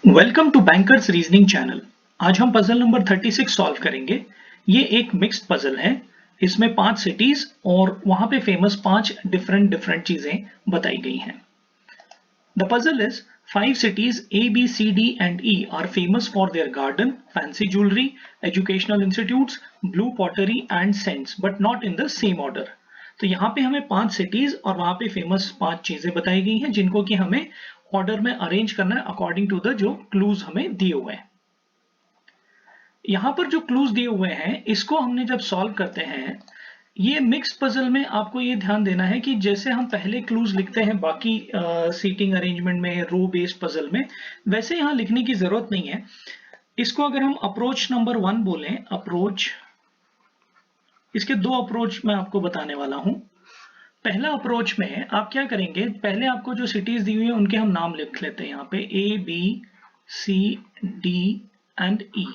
Welcome to bankers reasoning channel. आज हम puzzle number 36 solve करेंगे। ये एक मिक्स्ड पजल है। इसमें 5 सिटीज और वहां पे फेमस 5 डिफरेंट चीजें बताई गई हैं। The puzzle is 5 cities A, B, C, D and E are famous for their garden, fancy jewelry, educational institutes, blue pottery and scents, but not in the same order। तो यहाँ पे हमें 5 cities और वहां पे फेमस 5 चीजें बताई गई हैं जिनको कि हमें ऑर्डर में अरेंज करना है अकॉर्डिंग टू द जो क्लूज हमें दिए हुए हैं। यहां पर जो क्लूज दिए हुए हैं इसको हमने जब सॉल्व करते हैं, ये मिक्स पजल में आपको ये ध्यान देना है कि जैसे हम पहले क्लूज लिखते हैं बाकी सीटिंग अरेंजमेंट में रो बेस्ड पजल में, वैसे यहां लिखने की जरूरत नहीं है। इसको अगर हम अप्रोच नंबर 1 बोलें, अप्रोच, इसके 2 अप्रोच मैं आपको बताने वाला हूं। पहला अप्रोच में आप क्या करेंगे, पहले आपको जो सिटीज दी हुई है उनके हम नाम लिख लेते हैं। यहाँ पे A, B, C, D and E।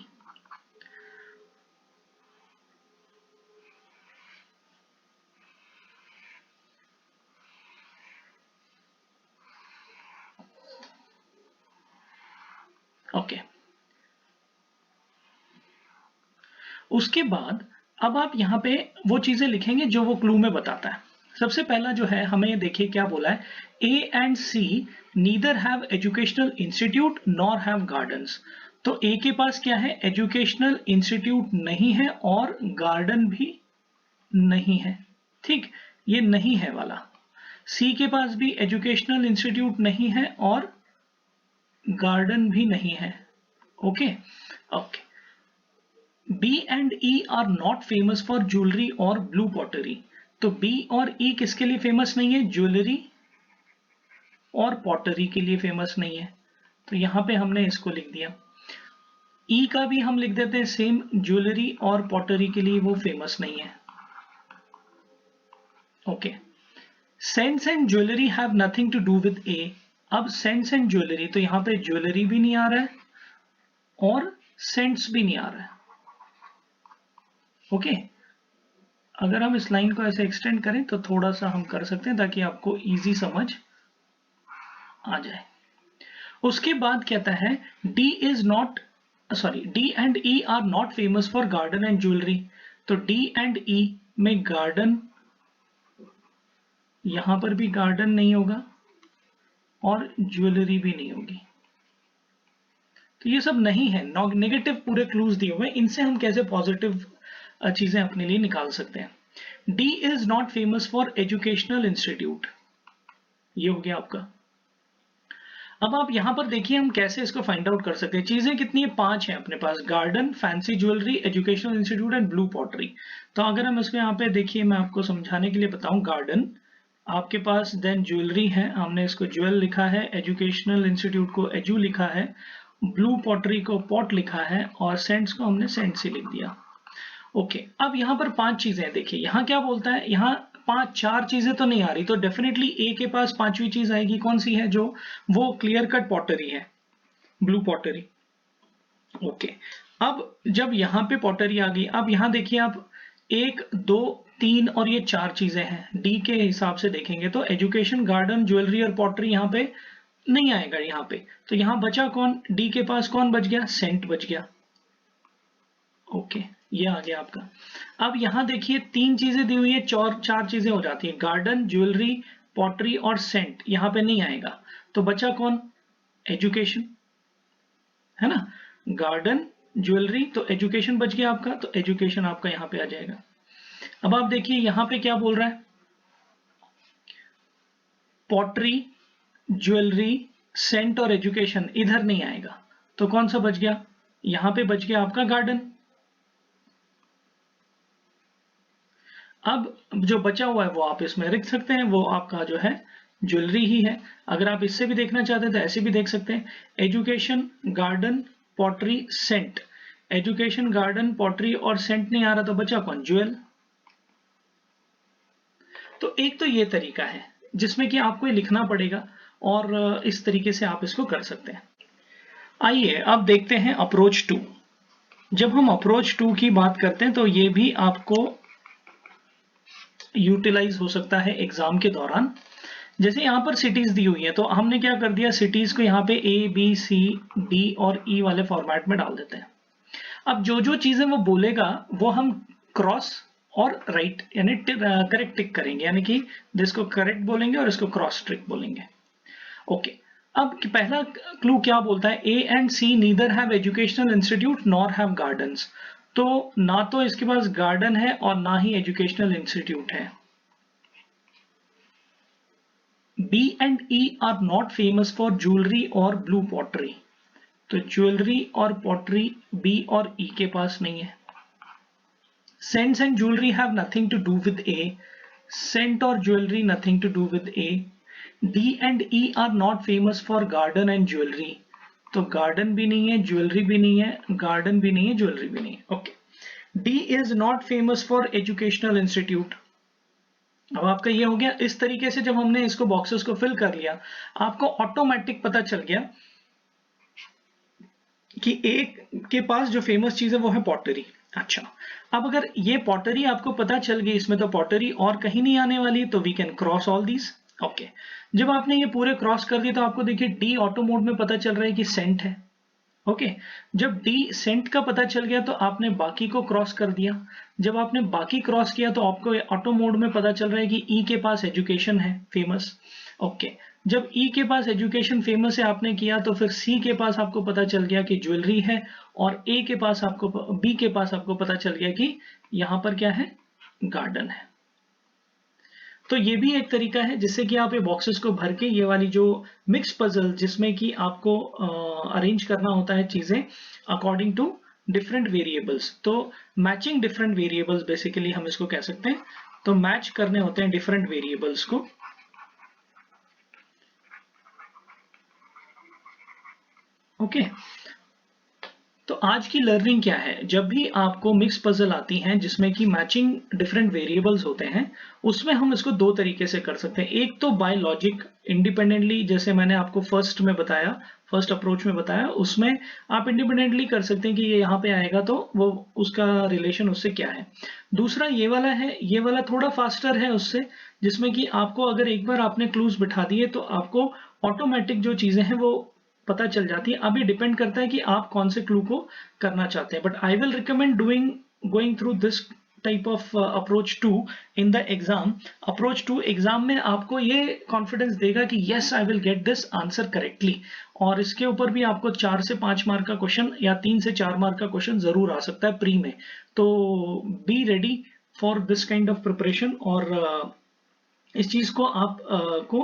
Okay, उसके बाद अब आप यहाँ पे वो चीजें लिखेंगे जो वो क्लू में बताता है। सबसे पहला जो है, हमें देखिए क्या बोला है, A and C neither have educational institute nor have gardens. तो A के पास क्या है, एजुकेशनल इंस्टीट्यूट नहीं है और गार्डन भी नहीं है। ठीक, ये नहीं है वाला। C के पास भी एजुकेशनल इंस्टीट्यूट नहीं है और गार्डन भी नहीं है। Okay okay. B and E are not famous for jewellery और ब्लू पॉटरी। तो B और E किसके लिए फेमस नहीं है, ज्वेलरी और पॉटरी के लिए फेमस नहीं है। तो यहां पे हमने इसको लिख दिया। E का भी हम लिख देते हैं सेम, ज्वेलरी और पॉटरी के लिए वो फेमस नहीं है। Okay, scents and jewellery have nothing to do with A। अब सेंट्स एंड ज्वेलरी, तो यहां पे ज्वेलरी भी नहीं आ रहा है और सेंट्स भी नहीं आ रहा है। ओके, अगर हम इस लाइन को ऐसे एक्सटेंड करें तो थोड़ा सा हम कर सकते हैं ताकि आपको इजी समझ आ जाए। उसके बाद कहता है D and E R not famous for garden and jewellery. तो डी एंड ई में गार्डन, यहां पर भी गार्डन नहीं होगा और ज्वेलरी भी नहीं होगी। तो ये सब नहीं है, नेगेटिव पूरे क्लूज दिए हुए, इनसे हम कैसे पॉजिटिव चीजें अपने लिए निकाल सकते हैं। D is not famous for educational institute, ये हो गया आपका। अब आप यहां पर देखिए हम कैसे इसको फाइंड आउट कर सकते हैं। चीजें कितनी है, 5 है अपने पास, garden, fancy jewellery, educational institute and blue pottery. तो अगर हम इसको यहाँ पे देखिए, मैं आपको समझाने के लिए बताऊं, गार्डन आपके पास, देन ज्वेलरी है, हमने इसको ज्वेल लिखा है, एजुकेशनल इंस्टीट्यूट को एजू लिखा है, ब्लू पॉटरी को पॉट लिखा है और सेंट्स को हमने सेंट्स ही लिख दिया। ओके, अब यहाँ पर 5 चीजें देखिए, यहाँ क्या बोलता है, यहाँ 4 चीजें तो नहीं आ रही, तो डेफिनेटली ए के पास 5वीं चीज आएगी। कौन सी है, जो वो क्लियर कट पॉटरी है, ब्लू पॉटरी। ओके, अब जब यहाँ पे पॉटरी आ गई, अब यहाँ देखिए आप 1, 2, 3 और ये 4 चीजें हैं। डी के हिसाब से देखेंगे तो एजुकेशन, गार्डन, ज्वेलरी और पॉटरी यहाँ पे नहीं आएगा यहाँ पे। तो यहाँ बचा कौन, डी के पास कौन बच गया, सेंट बच गया। ओके, ये आ गया आपका। अब यहां देखिए 3 चीजें दी हुई है, 4 चीजें हो जाती है, गार्डन, ज्वेलरी, पॉटरी और सेंट यहां पे नहीं आएगा। तो बचा कौन, एजुकेशन, है ना। गार्डन, ज्वेलरी, तो एजुकेशन बच गया आपका, तो एजुकेशन आपका यहां पे आ जाएगा। अब आप देखिए यहां पे क्या बोल रहा है, पॉटरी, ज्वेलरी, सेंट और एजुकेशन इधर नहीं आएगा। तो कौन सा बच गया, यहां पे बच गया आपका गार्डन। अब जो बचा हुआ है वो आप इसमें लिख सकते हैं, वो आपका जो है ज्वेलरी ही है। अगर आप इससे भी देखना चाहते हैं तो ऐसे भी देख सकते हैं, education, garden, pottery, scent. Education, garden, pottery और सेंट नहीं आ रहा, तो बचा कौन, ज्वेल। तो एक तो ये तरीका है जिसमें कि आपको ये लिखना पड़ेगा और इस तरीके से आप इसको कर सकते हैं। आइए अब देखते हैं अप्रोच 2। जब हम अप्रोच 2 की बात करते हैं तो ये भी आपको यूटिलाइज हो सकता है एग्जाम के दौरान। जैसे यहाँ पर सिटीज दी हुई है तो हमने क्या कर दिया, सिटीज को यहाँ पे A B C D और E वाले फॉर्मेट में डाल देते हैं। अब जो जो चीजें वो बोलेगा वो हम क्रॉस और राइट यानी करेक्ट टिक करेंगे, यानी कि जिसको करेक्ट बोलेंगे और इसको क्रॉस टिक बोलेंगे। ओके, अब पहला क्लू क्या बोलता है, A and C neither have educational institute nor have gardens. तो ना तो इसके पास गार्डन है और ना ही एजुकेशनल इंस्टीट्यूट है। B and E are not famous for jewelry or blue pottery। तो ज्वेलरी और पॉटरी B और E के पास नहीं है। Scents and jewelry have nothing to do with A। Scent और jewellery nothing to do with A। D and E are not famous for garden and jewelry। तो garden भी नहीं है, ज्वेलरी भी नहीं है, गार्डन भी नहीं है, ज्वेलरी भी नहीं है। Okay, D is not famous for educational institute। अब आपका ये हो गया। इस तरीके से जब हमने इसको बॉक्सेस को फिल कर लिया, आपको ऑटोमेटिक पता चल गया कि एक के पास जो फेमस चीज है वो है पॉटरी। अच्छा, अब अगर ये पॉटरी आपको पता चल गई, इसमें तो पॉटरी और कहीं नहीं आने वाली, तो we can cross all these. Okay, जब आपने ये पूरे क्रॉस कर दिए तो आपको देखिए डी ऑटो मोड में पता चल रहा है कि सेंट है। ओके, जब डी सेंट का पता चल गया तो आपने बाकी को क्रॉस कर दिया। जब आपने बाकी क्रॉस किया तो आपको ऑटो मोड में पता चल रहा है कि ई के पास एजुकेशन है फेमस। ओके, जब ई के पास एजुकेशन फेमस है आपने किया, तो फिर सी के पास आपको पता चल गया कि ज्वेलरी है, और ए के पास आपको, बी के पास आपको पता चल गया कि यहां पर क्या है, गार्डन है। तो ये भी एक तरीका है जिससे कि आप ये बॉक्सेस को भर के ये वाली जो मिक्स पजल जिसमें कि आपको अरेंज करना होता है चीजें अकॉर्डिंग टू डिफरेंट वेरिएबल्स, तो मैचिंग डिफरेंट वेरिएबल्स बेसिकली हम इसको कह सकते हैं। तो मैच करने होते हैं डिफरेंट वेरिएबल्स को। ओके, तो आज की लर्निंग क्या है, जब भी आपको मिक्स पजल आती हैं जिसमें कि मैचिंग डिफरेंट वेरिएबल्स होते हैं, उसमें हम इसको दो तरीके से कर सकते हैं। एक तो बाय लॉजिक इंडिपेंडेंटली, जैसे मैंने आपको फर्स्ट अप्रोच में बताया, उसमें आप इंडिपेंडेंटली कर सकते हैं कि ये यहाँ पे आएगा तो वो उसका रिलेशन उससे क्या है। दूसरा ये वाला है, ये वाला थोड़ा फास्टर है उससे, जिसमें कि आपको अगर एक बार आपने क्लूज बिठा दिए तो आपको ऑटोमेटिक जो चीजें हैं वो पता चल जाती है। अब ये डिपेंड करता है कि आप कौन से क्लू को करना चाहते हैं, but I will recommend going through this type of approach to in the exam. Approach to exam में आपको ये कॉन्फिडेंस देगा कि yes I will get this answer correctly, और इसके ऊपर भी आपको 4 से 5 मार्क का क्वेश्चन या 3 से 4 मार्क का क्वेश्चन जरूर आ सकता है प्री में। तो be ready for this kind of preparation, और इस चीज को आप को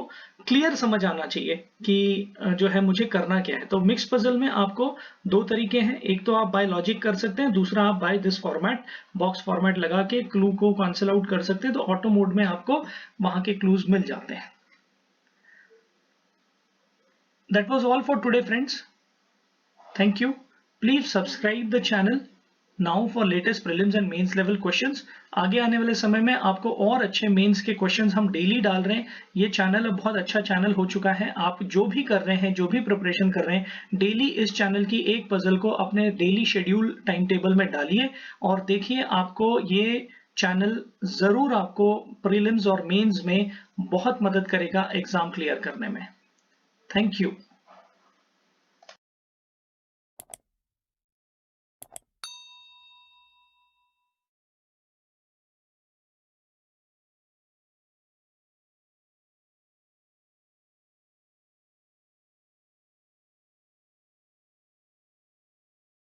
क्लियर समझ आना चाहिए कि जो है मुझे करना क्या है। तो मिक्स पजल में आपको दो तरीके हैं, एक तो आप बाय लॉजिक कर सकते हैं, दूसरा आप by this format box format लगा के क्लू को कैंसिल आउट कर सकते हैं, तो ऑटो मोड में आपको वहां के क्लूज मिल जाते हैं। That was all for today friends, thank you. Please subscribe the channel now for latest prelims and mains level questions. आगे आने वाले समय में आपको और अच्छे मेंस के क्वेश्चंस हम डेली डाल रहे हैं। ये चैनल अब बहुत अच्छा चैनल हो चुका है। आप जो भी कर रहे हैं, जो भी प्रिपरेशन कर रहे हैं, डेली इस चैनल की एक पजल को अपने डेली शेड्यूल टाइम टेबल में डालिए और देखिए आपको ये चैनल जरूर आपको प्रीलिम्स और मेंस में बहुत मदद करेगा एग्जाम क्लियर करने में। Thank you.